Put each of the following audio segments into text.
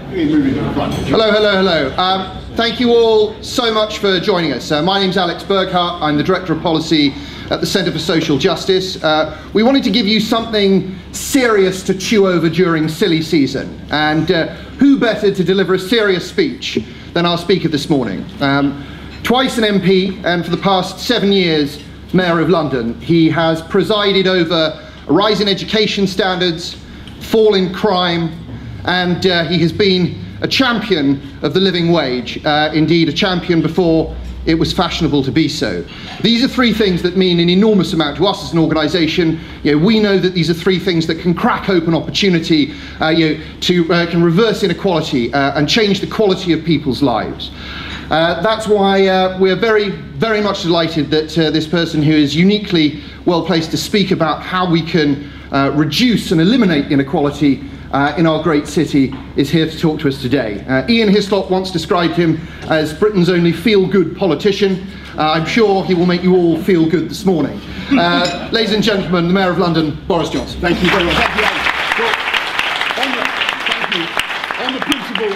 Hello, hello, hello. Thank you all so much for joining us. My name's Alex Burghardt. I'm the Director of Policy at the Centre for Social Justice. We wanted to give you something serious to chew over during silly season. And who better to deliver a serious speech than our speaker this morning? Twice an MP, and for the past 7 years, Mayor of London, he has presided over a rise in education standards, fall in crime, and he has been a champion of the living wage, indeed a champion before it was fashionable to be so. These are three things that mean an enormous amount to us as an organisation. We know that these are three things that can crack open opportunity, can reverse inequality and change the quality of people's lives. That's why we're very, very much delighted that this person who is uniquely well placed to speak about how we can reduce and eliminate inequality in our great city is here to talk to us today. Ian Hislop once described him as Britain's only feel-good politician. I'm sure he will make you all feel good this morning. Ladies and gentlemen, the Mayor of London, Boris Johnson. Thank you very much. Thank you,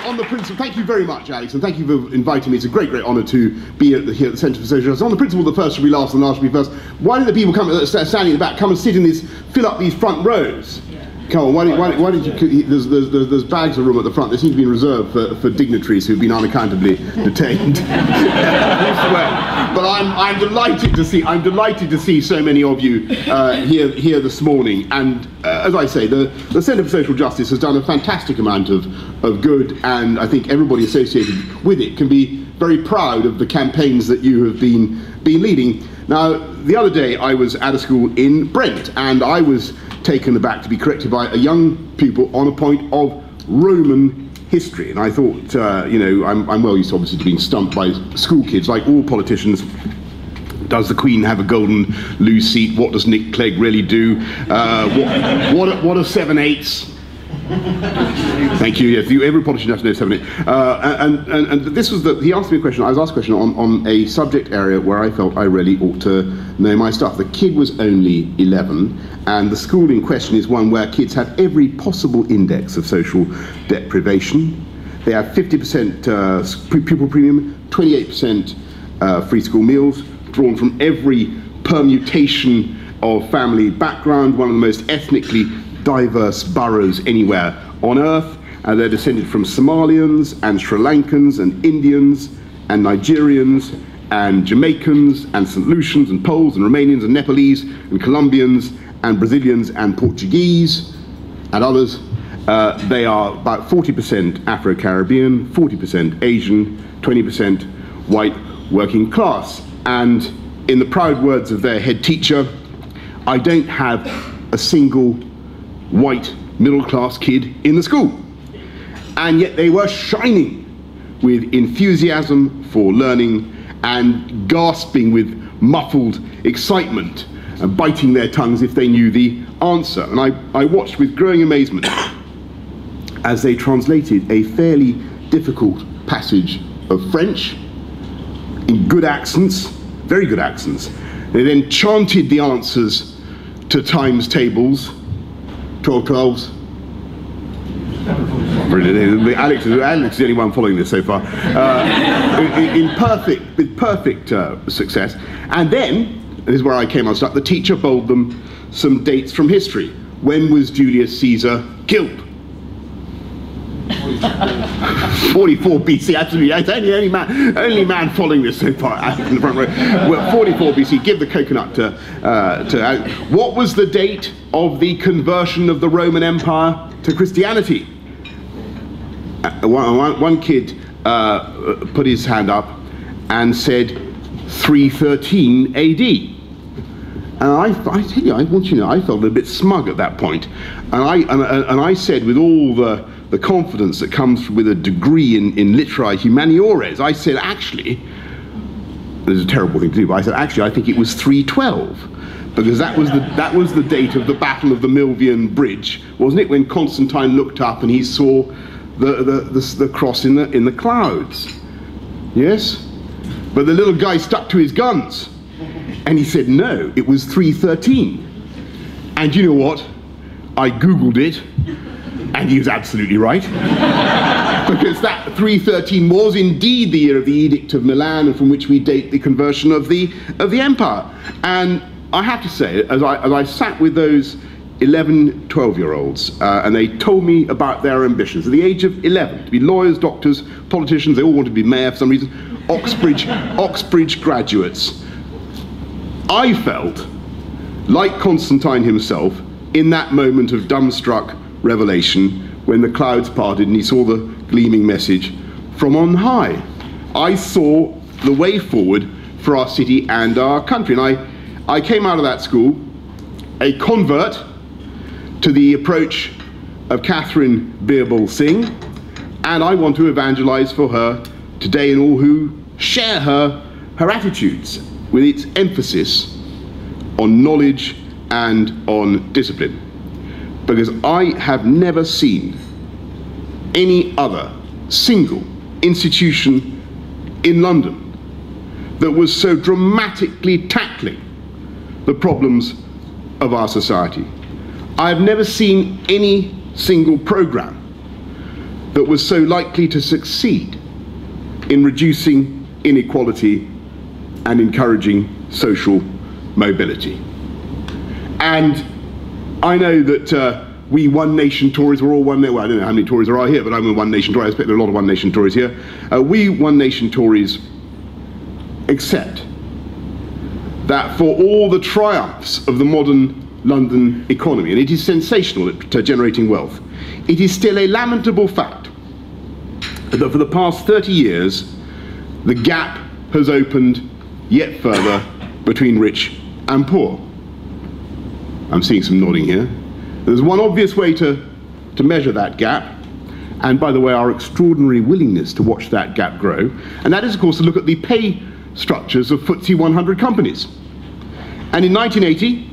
On the principle, thank you very much, Alex, and thank you for inviting me. It's a great, great honour to be here at the Centre for Social Justice. On the principle, the first should be last and the last should be first. Why don't the people standing in the back come and sit in this, fill up these front rows? Come on, why don't you, there's bags of room at the front. They seem to be reserved for dignitaries who've been unaccountably detained. But I'm delighted to see so many of you here this morning. And as I say, the Centre for Social Justice has done a fantastic amount of good, and I think everybody associated with it can be very proud of the campaigns that you have been leading. Now, the other day I was at a school in Brent, and I was taken aback to be corrected by a young pupil on a point of Roman history. And I thought, I'm well used obviously to being stumped by school kids, like all politicians. Does the Queen have a golden loo seat? What does Nick Clegg really do? What are 7/8? Thank you. Yes, every politician has to know 7/8. And this was he asked me a question. I was asked a question on a subject area where I felt I really ought to know my stuff. The kid was only 11, and the school in question is one where kids have every possible index of social deprivation. They have 50% pupil premium, 28% free school meals, drawn from every permutation of family background, one of the most ethnically diverse boroughs anywhere on earth. They're descended from Somalians and Sri Lankans and Indians and Nigerians and Jamaicans and St. Lucians and Poles and Romanians and Nepalese and Colombians and Brazilians and Portuguese and others. They are about 40% Afro-Caribbean, 40% Asian, 20% white working class. And in the proud words of their head teacher, I don't have a single white middle-class kid in the school. And yet they were shining with enthusiasm for learning and gasping with muffled excitement and biting their tongues if they knew the answer. And I watched with growing amazement as they translated a fairly difficult passage of French in good accents, very good accents. They then chanted the answers to times tables, 12 12s. Alex is the only one following this so far. With perfect success. And then, this is where I came unstuck, the teacher bowled them some dates from history. When was Julius Caesar killed? 44 BC, absolutely. It's only man following this so far in the front row. Well, 44 BC, give the coconut to what was the date of the conversion of the Roman Empire to Christianity? One kid put his hand up and said 313 AD. And I tell you, I want you to know, I felt a bit smug at that point. And I said, with all the confidence that comes with a degree in literae humaniores, I said, actually, this is a terrible thing to do, but I said, actually, I think it was 312. Because that was the date of the Battle of the Milvian Bridge, wasn't it? When Constantine looked up and he saw the cross in the clouds. Yes? But the little guy stuck to his guns. And he said, no, it was 313. And you know what? I Googled it, and he was absolutely right. because that 313 was indeed the year of the Edict of Milan, and from which we date the conversion of the empire. And I have to say, as I sat with those 11, 12-year-olds, and they told me about their ambitions. At the age of 11, to be lawyers, doctors, politicians, they all wanted to be mayor for some reason, Oxbridge graduates. I felt, like Constantine himself, in that moment of dumbstruck revelation, when the clouds parted and he saw the gleaming message from on high. I saw the way forward for our city and our country. And I came out of that school a convert to the approach of Catherine Birbal Singh, and I want to evangelize for her today and all who share her attitudes, with its emphasis on knowledge and on discipline. Because I have never seen any other single institution in London that was so dramatically tackling the problems of our society. I've never seen any single programme that was so likely to succeed in reducing inequality and encouraging social mobility. And I know that we One Nation Tories, we're all One Nation, well, I don't know how many Tories there are here, but I'm a One Nation Tory. I expect there are a lot of One Nation Tories here. We One Nation Tories accept that for all the triumphs of the modern London economy, and it is sensational at generating wealth, it is still a lamentable fact that for the past 30 years, the gap has opened yet further between rich and poor. I'm seeing some nodding here. There's one obvious way to measure that gap, and by the way, our extraordinary willingness to watch that gap grow, and that is, of course, to look at the pay structures of FTSE 100 companies. And in 1980,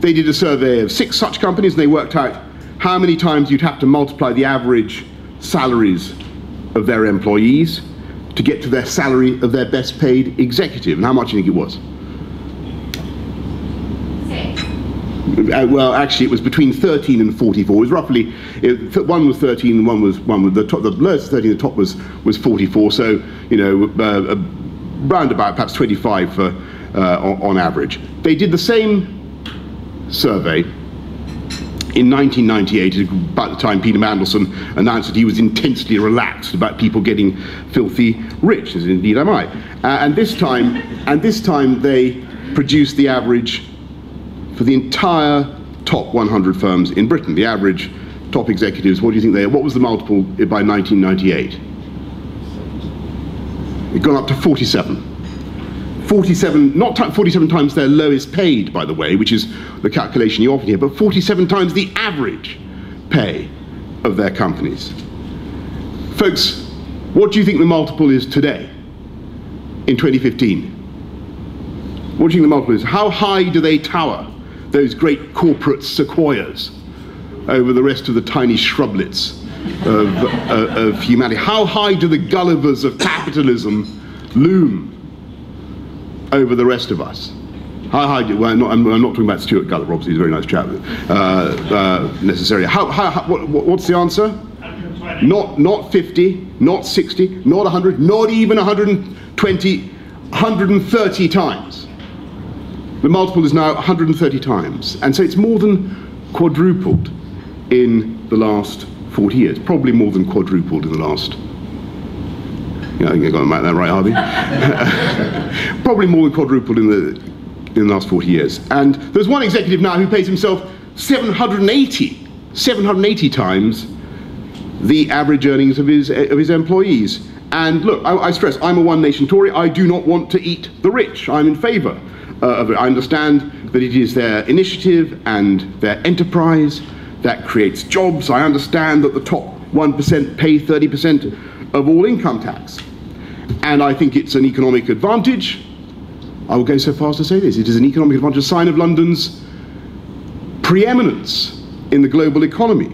they did a survey of 6 such companies, and they worked out how many times you'd have to multiply the average salaries of their employees to get to their salary of their best paid executive. And how much do you think it was? 6. Well, actually, it was between 13 and 44. It was roughly, one was 13, and one was the lowest 13, the top was 44. So, you know, round about perhaps 25 for, on average. They did the same survey in 1998, about the time Peter Mandelson announced that he was intensely relaxed about people getting filthy rich, as indeed am I. And this time they produced the average for the entire top 100 firms in Britain. The average top executives, what do you think what was the multiple by 1998? It gone up to 47. 47, not 47 times their lowest paid, by the way, which is the calculation you often hear, but 47 times the average pay of their companies. Folks, what do you think the multiple is today, in 2015? What do you think the multiple is? How high do they tower, those great corporate sequoias, over the rest of the tiny shrublets of humanity? How high do the Gullivers of capitalism loom over the rest of us? How high do, well, I'm not talking about Stuart Gulliver, obviously he's a very nice chap, necessarily. What's the answer? 120. Not 50, not 60, not 100, not even 120, 130 times. The multiple is now 130 times. And so it's more than quadrupled in the last 40 years, probably more than quadrupled in the last, I think I got that right, Harvey. Probably more than quadrupled in the last 40 years. And there's one executive now who pays himself 780 times the average earnings of his employees. And look, I stress, I'm a One Nation Tory. I do not want to eat the rich. I'm in favour of it. I understand that it is their initiative and their enterprise that creates jobs. I understand that the top 1% pay 30% of all income tax. And I think it's an economic advantage. I will go so far as to say this. It is an economic advantage, a sign of London's preeminence in the global economy,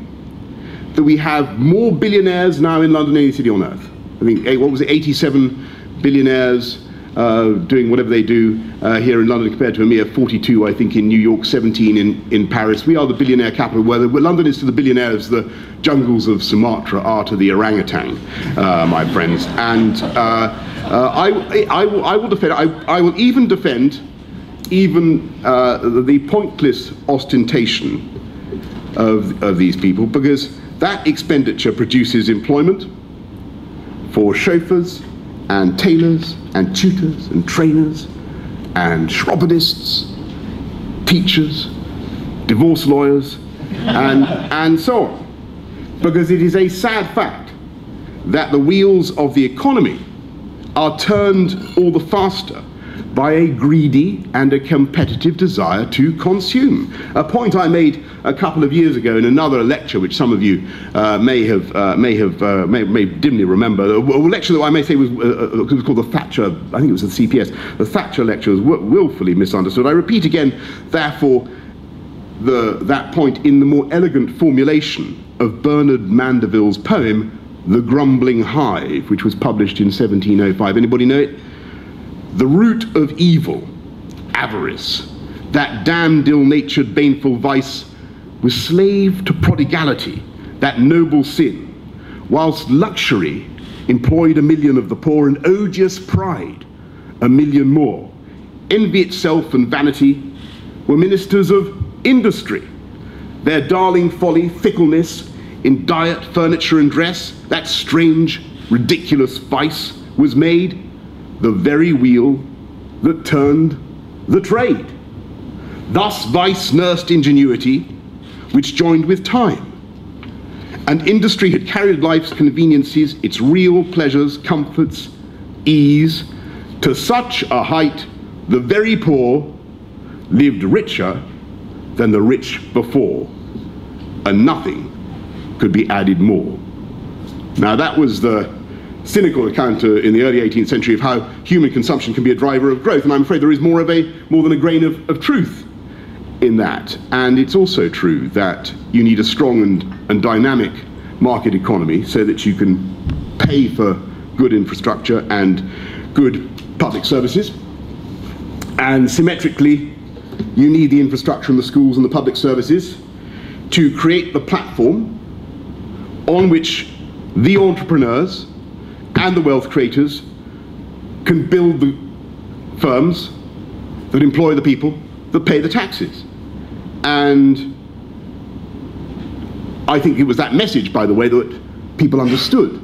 that we have more billionaires now in London than any city on earth. I think, what was it, 87 billionaires doing whatever they do here in London compared to a mere 42, I think, in New York, 17 in Paris. We are the billionaire capital, where London is to the billionaires the jungles of Sumatra are to the orangutan, my friends. And I will defend, I will even defend the pointless ostentation of these people, because that expenditure produces employment for chauffeurs and tailors and tutors and trainers and shrubbernists, teachers, divorce lawyers, and so on. Because it is a sad fact that the wheels of the economy are turned all the faster by a greedy and a competitive desire to consume. A point I made a couple of years ago in another lecture, which some of you may dimly remember. A lecture that I may say was called the Thatcher, I think it was the CPS. The Thatcher lecture was willfully misunderstood. I repeat again, therefore, that point in the more elegant formulation of Bernard Mandeville's poem, The Grumbling Hive, which was published in 1705. Anybody know it? The root of evil, avarice, that damned ill-natured baneful vice, was slave to prodigality, that noble sin, whilst luxury employed 1,000,000 of the poor, and odious pride 1,000,000 more. Envy itself and vanity were ministers of industry. Their darling folly, fickleness in diet, furniture and dress, that strange, ridiculous vice, was made the very wheel that turned the trade. Thus vice nursed ingenuity, which joined with time. And industry had carried life's conveniences, its real pleasures, comforts, ease, to such a height the very poor lived richer than the rich before, and nothing could be added more. Now that was the cynical account in the early 18th century of how human consumption can be a driver of growth, and I'm afraid there is more than a grain of truth in that. And it's also true that you need a strong and dynamic market economy so that you can pay for good infrastructure and good public services. And symmetrically, you need the infrastructure and the schools and the public services to create the platform on which the entrepreneurs and the wealth creators can build the firms that employ the people that pay the taxes. And I think it was that message, by the way, that people understood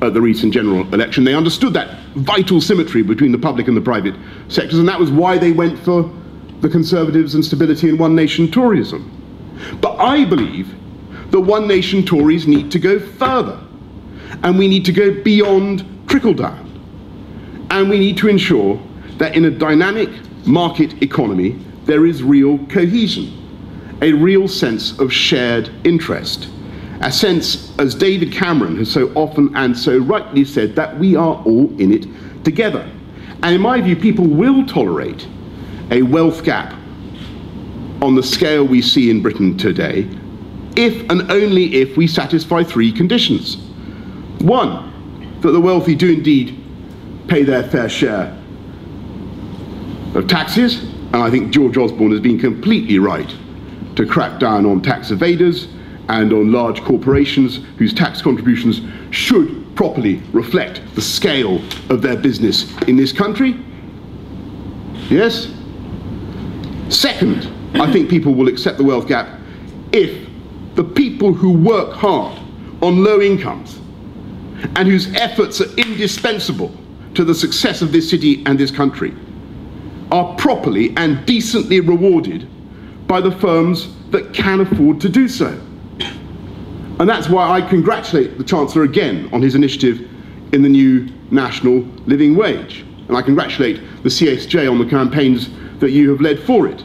at the recent general election. They understood that vital symmetry between the public and the private sectors, and that was why they went for the Conservatives and stability and one nation Toryism. But I believe that one nation Tories need to go further, and we need to go beyond trickle down, and we need to ensure that in a dynamic market economy there is real cohesion, a real sense of shared interest, a sense, as David Cameron has so often and so rightly said, that we are all in it together. And in my view, people will tolerate a wealth gap on the scale we see in Britain today if and only if we satisfy three conditions. One, that the wealthy do indeed pay their fair share of taxes, and I think George Osborne has been completely right to crack down on tax evaders and on large corporations whose tax contributions should properly reflect the scale of their business in this country. Yes? Second, I think people will accept the wealth gap if the people who work hard on low incomes and whose efforts are indispensable to the success of this city and this country are properly and decently rewarded by the firms that can afford to do so. And that's why I congratulate the Chancellor again on his initiative in the new national living wage. And I congratulate the CSJ on the campaigns that you have led for it.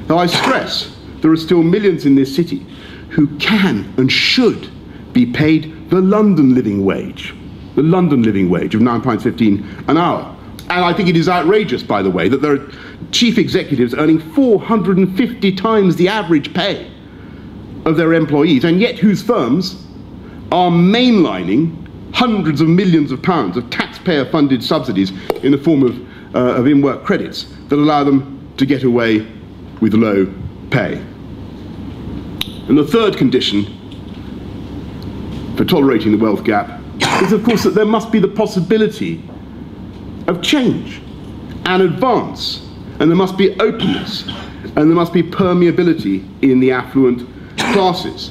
Now I stress, there are still millions in this city who can and should be paid the London living wage of £9.15 an hour. And I think it is outrageous, by the way, that there are chief executives earning 450 times the average pay of their employees, and yet whose firms are mainlining hundreds of millions of pounds of taxpayer-funded subsidies in the form of in-work credits that allow them to get away with low pay. And the third condition for tolerating the wealth gap is, of course, that there must be the possibility of change and advance, and there must be openness, and there must be permeability in the affluent classes.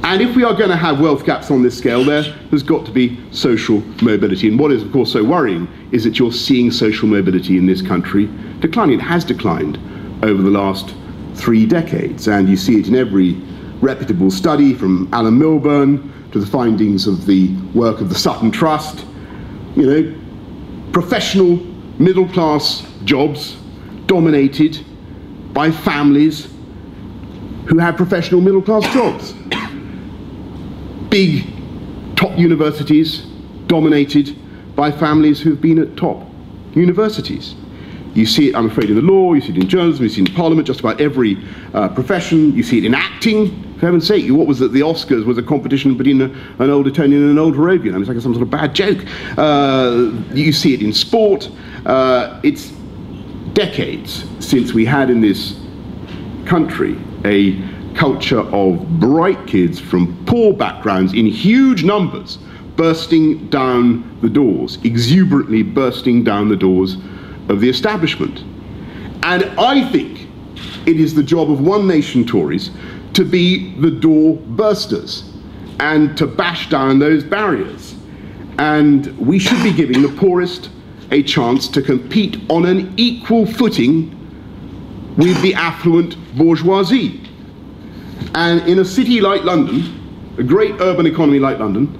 And if we are going to have wealth gaps on this scale, there's got to be social mobility. And what is, of course, so worrying is that you're seeing social mobility in this country declining. It has declined over the last 3 decades, and you see it in every reputable study, from Alan Milburn to the findings of the work of the Sutton Trust. You know, professional middle-class jobs dominated by families who have professional middle-class jobs. Big top universities dominated by families who've been at top universities. You see it, I'm afraid, in the law, you see it in journalism, you see it in Parliament, just about every profession. You see it in acting. For heaven's sake, what was it? The Oscars was a competition between an old Etonian and an old Moravian. I mean, it's like some sort of bad joke. You see it in sport. It's decades since we had in this country a culture of bright kids from poor backgrounds in huge numbers bursting down the doors, exuberantly bursting down the doors of the establishment. And I think it is the job of One Nation Tories to be the door bursters and to bash down those barriers. And we should be giving the poorest a chance to compete on an equal footing with the affluent bourgeoisie. And in a city like London, a great urban economy like London,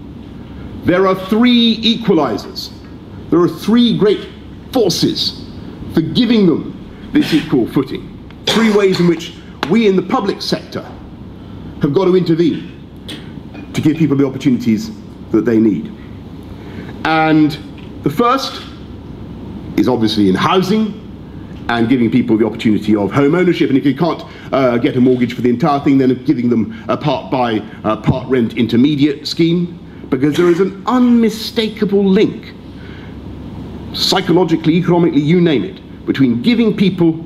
there are 3 equalizers. There are 3 great forces for giving them this equal footing. 3 ways in which we in the public sector have got to intervene to give people the opportunities that they need. And the first is obviously in housing and giving people the opportunity of home ownership. And if you can't get a mortgage for the entire thing, then giving them a part buy, part rent intermediate scheme, because there is an unmistakable link, psychologically, economically, you name it, between giving people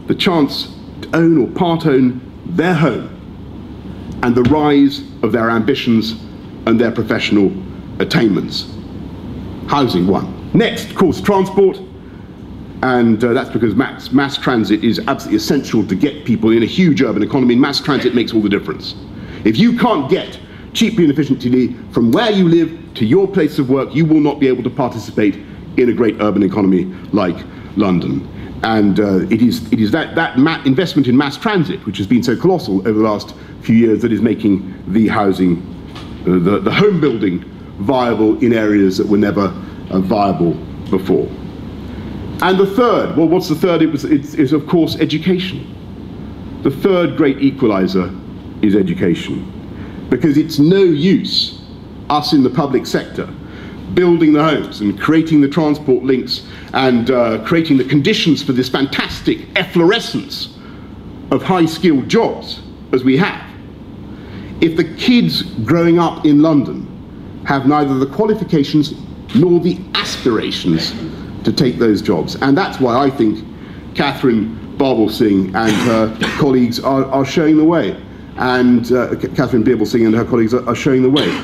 the chance to own or part own their home and the rise of their ambitions and their professional attainments. Housing, one. Next, of course, transport. And that's because mass transit is absolutely essential to get people in a huge urban economy. Mass transit makes all the difference. If you can't get cheaply and efficiently from where you live to your place of work, you will not be able to participate in a great urban economy like London. And it is that investment in mass transit, which has been so colossal over the last few years, that is making the housing, the home building, viable in areas that were never viable before. And the third, well, what's the third? It's of course education. The third great equalizer is education, because it's no use us in the public sector building the homes and creating the transport links and creating the conditions for this fantastic efflorescence of high-skilled jobs as we have, if the kids growing up in London have neither the qualifications nor the aspirations to take those jobs. And that's why I think Catherine Barbel-Singh and her colleagues are showing the way. And Catherine Barbel-Singh and her colleagues are showing the way.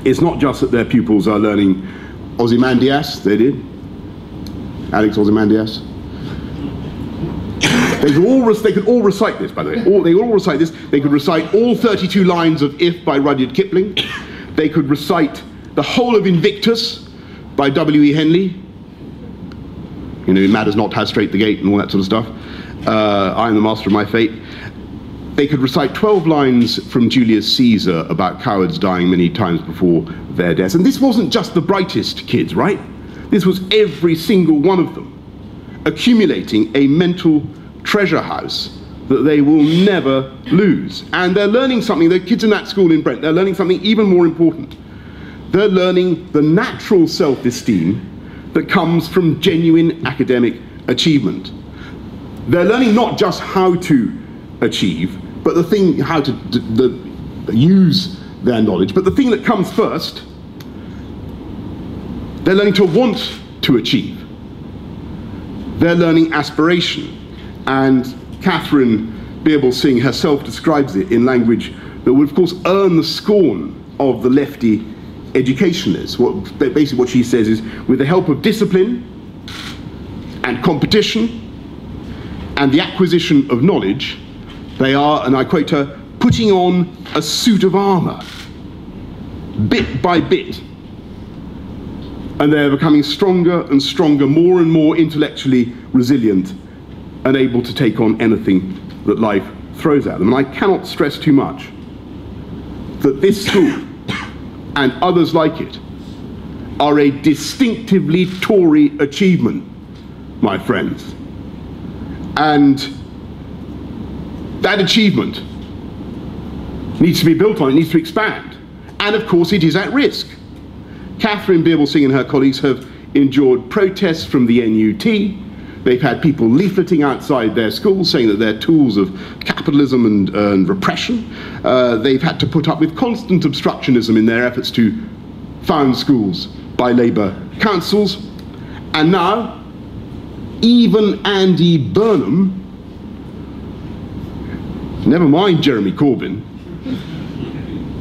It's not just that their pupils are learning Ozymandias, they did. Alex Ozymandias. They could all recite this, by the way. They could all recite this. They could recite all 32 lines of If by Rudyard Kipling. They could recite the whole of Invictus by W.E. Henley. You know, it matters not how straight the gate and all that sort of stuff. I am the master of my fate. They could recite 12 lines from Julius Caesar about cowards dying many times before their deaths. And this wasn't just the brightest kids, right? This was every single one of them accumulating a mental treasure house that they will never lose. And they're learning something, the kids in that school in Brent, they're learning something even more important. They're learning the natural self-esteem that comes from genuine academic achievement. They're learning not just how to achieve, but how to use their knowledge. But the thing that comes first, they're learning to want to achieve. They're learning aspiration. And Catherine Birbal Singh herself describes it in language that would, of course, earn the scorn of the lefty educationalists. Basically what she says is, with the help of discipline and competition and the acquisition of knowledge, they are, and I quote her, putting on a suit of armour, bit by bit. And they're becoming stronger and stronger, more and more intellectually resilient and able to take on anything that life throws at them. And I cannot stress too much that this school and others like it are a distinctively Tory achievement, my friends. And that achievement needs to be built on, it needs to expand. And of course it is at risk. Catherine Birbal Singh and her colleagues have endured protests from the NUT. They've had people leafleting outside their schools saying that they're tools of capitalism and repression. They've had to put up with constant obstructionism in their efforts to found schools by Labour councils. And now, even Andy Burnham, never mind Jeremy Corbyn,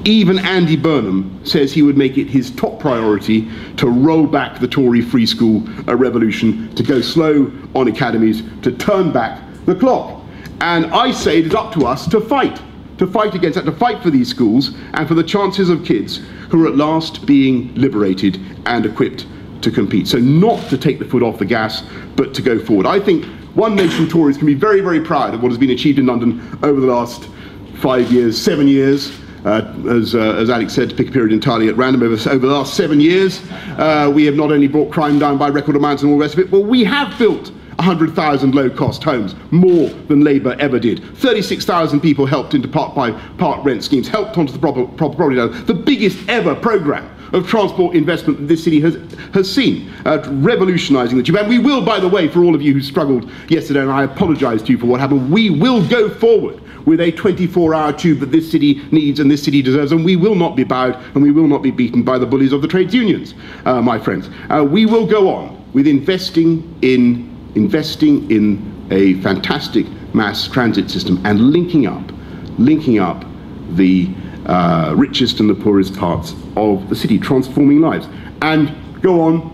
even Andy Burnham says he would make it his top priority to roll back the Tory free school revolution, to go slow on academies, to turn back the clock. And I say it is up to us to fight against that, to fight for these schools and for the chances of kids who are at last being liberated and equipped to compete. So not to take the foot off the gas, but to go forward. I think One Nation Tories can be very, very proud of what has been achieved in London over the last 5 years, 7 years. As Alex said, to pick a period entirely at random, over the last 7 years, we have not only brought crime down by record amounts and all the rest of it, but we have built 100,000 low-cost homes, more than Labour ever did. 36,000 people helped into part rent schemes, helped onto the property ladder. The biggest ever programme of transport investment that this city has seen, revolutionising the tube. And we will, by the way, for all of you who struggled yesterday, and I apologise to you for what happened, we will go forward with a 24-hour tube that this city needs and this city deserves, and we will not be bowed and we will not be beaten by the bullies of the trades unions, my friends. We will go on with investing in a fantastic mass transit system and linking up the richest and the poorest parts of the city, transforming lives, and go on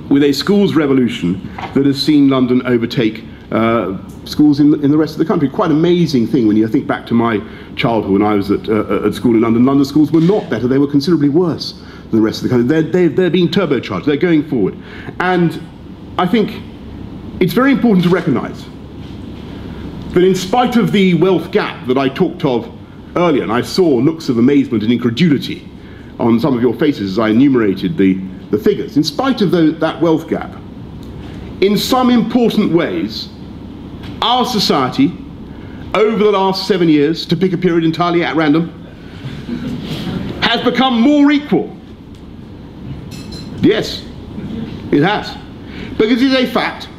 with a schools revolution that has seen London overtake schools in the rest of the country. Quite an amazing thing when you think back to my childhood when I was at school in London. London schools were not better, they were considerably worse than the rest of the country. They're being turbocharged, they're going forward. And I think it's very important to recognise that in spite of the wealth gap that I talked of earlier, and I saw looks of amazement and incredulity on some of your faces as I enumerated the figures, in spite of that wealth gap, in some important ways, our society, over the last 7 years, to pick a period entirely at random, has become more equal. Yes, it has. Because it is a fact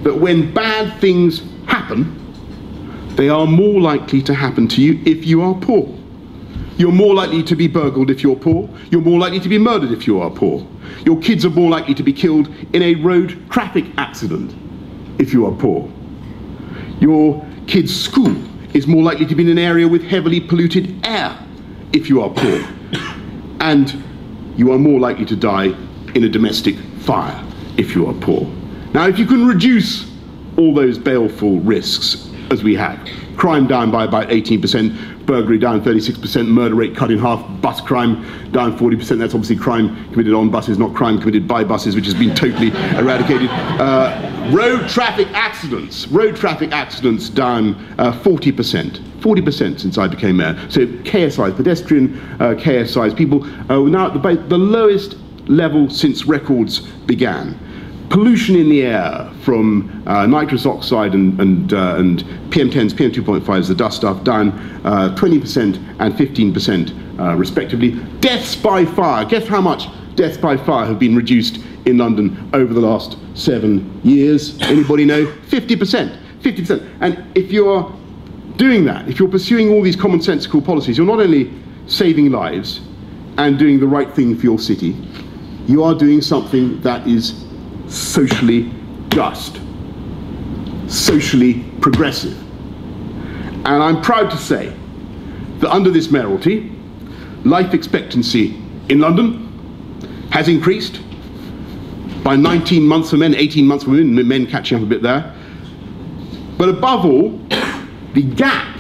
that when bad things happen, they are more likely to happen to you if you are poor. You're more likely to be burgled if you're poor. You're more likely to be murdered if you are poor. Your kids are more likely to be killed in a road traffic accident if you are poor. Your kid's school is more likely to be in an area with heavily polluted air if you are poor. And you are more likely to die in a domestic fire if you are poor. Now, if you can reduce all those baleful risks, as we have, crime down by about 18%, burglary down 36%, murder rate cut in half, bus crime down 40%, that's obviously crime committed on buses, not crime committed by buses, which has been totally eradicated. Road traffic accidents down 40% since I became mayor. So KSIs, pedestrian KSIs, people are now at the lowest level since records began. Pollution in the air from nitrous oxide and PM10s, PM2.5s, the dust stuff, down 20% and 15% respectively. Deaths by fire, guess how much deaths by fire have been reduced in London over the last 7 years? Anybody know? 50%. 50%. And if you're doing that, if you're pursuing all these commonsensical policies, you're not only saving lives and doing the right thing for your city, you are doing something that is socially just, socially progressive. And I'm proud to say that under this mayoralty, life expectancy in London has increased by 19 months for men, 18 months for women, men catching up a bit there. But above all, the gap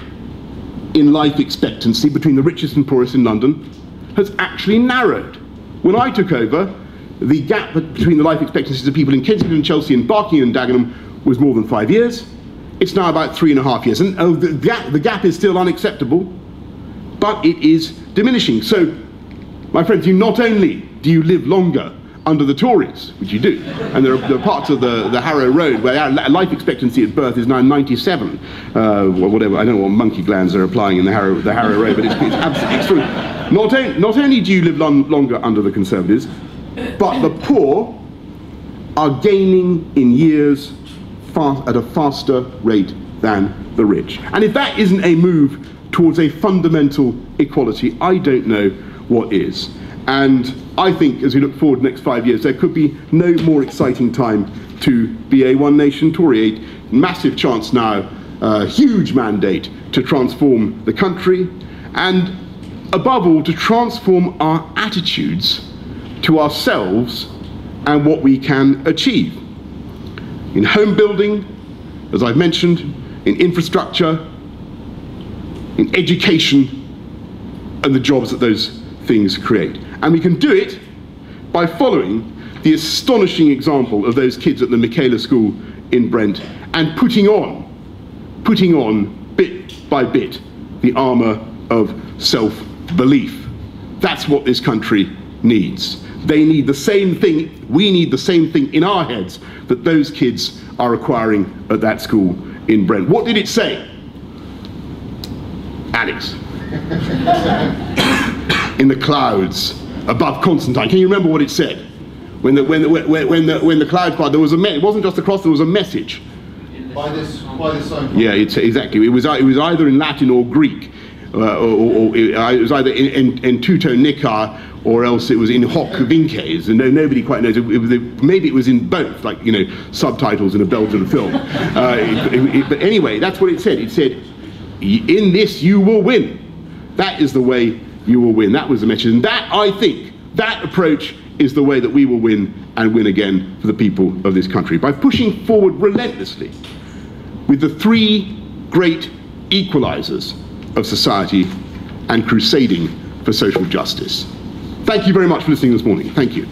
in life expectancy between the richest and poorest in London has actually narrowed. When I took over, the gap between the life expectancies of people in Kensington, Chelsea and Barking and Dagenham was more than 5 years. It's now about 3.5 years. And the gap is still unacceptable, but it is diminishing. So, my friends, not only do you live longer under the Tories, which you do, and there are parts of the Harrow Road where our life expectancy at birth is now 97, or whatever. I don't know what monkey glands are applying in the Harrow Road, but it's absolutely extraordinary. Not only do you live longer under the Conservatives, but the poor are gaining in years at a faster rate than the rich. And if that isn't a move towards a fundamental equality, I don't know what is. And I think as we look forward the next 5 years, there could be no more exciting time to be a one nation Tory. A massive chance now, a huge mandate to transform the country, and above all, to transform our attitudes to ourselves and what we can achieve. In home building, as I've mentioned, in infrastructure, in education, and the jobs that those things create. And we can do it by following the astonishing example of those kids at the Michaela School in Brent and putting on bit by bit the armour of self-belief. That's what this country needs. They need the same thing, we need the same thing in our heads that those kids are acquiring at that school in Brent. What did it say? Alex. In the clouds above Constantine. Can you remember what it said? When the clouds parted, there was it wasn't just a cross, there was a message. By this sign. Yeah, exactly. It was either in Latin or Greek, or it was either in tuto nicar, or else it was in hoc vinces, and nobody quite knows. Maybe it was in both, like, you know, subtitles in a Belgian film. But anyway, that's what it said. It said, "In this you will win." That is the way you will win. That was the message, and that, I think, that approach is the way that we will win and win again for the people of this country, by pushing forward relentlessly with the three great equalizers of society and crusading for social justice. Thank you very much for listening this morning. Thank you.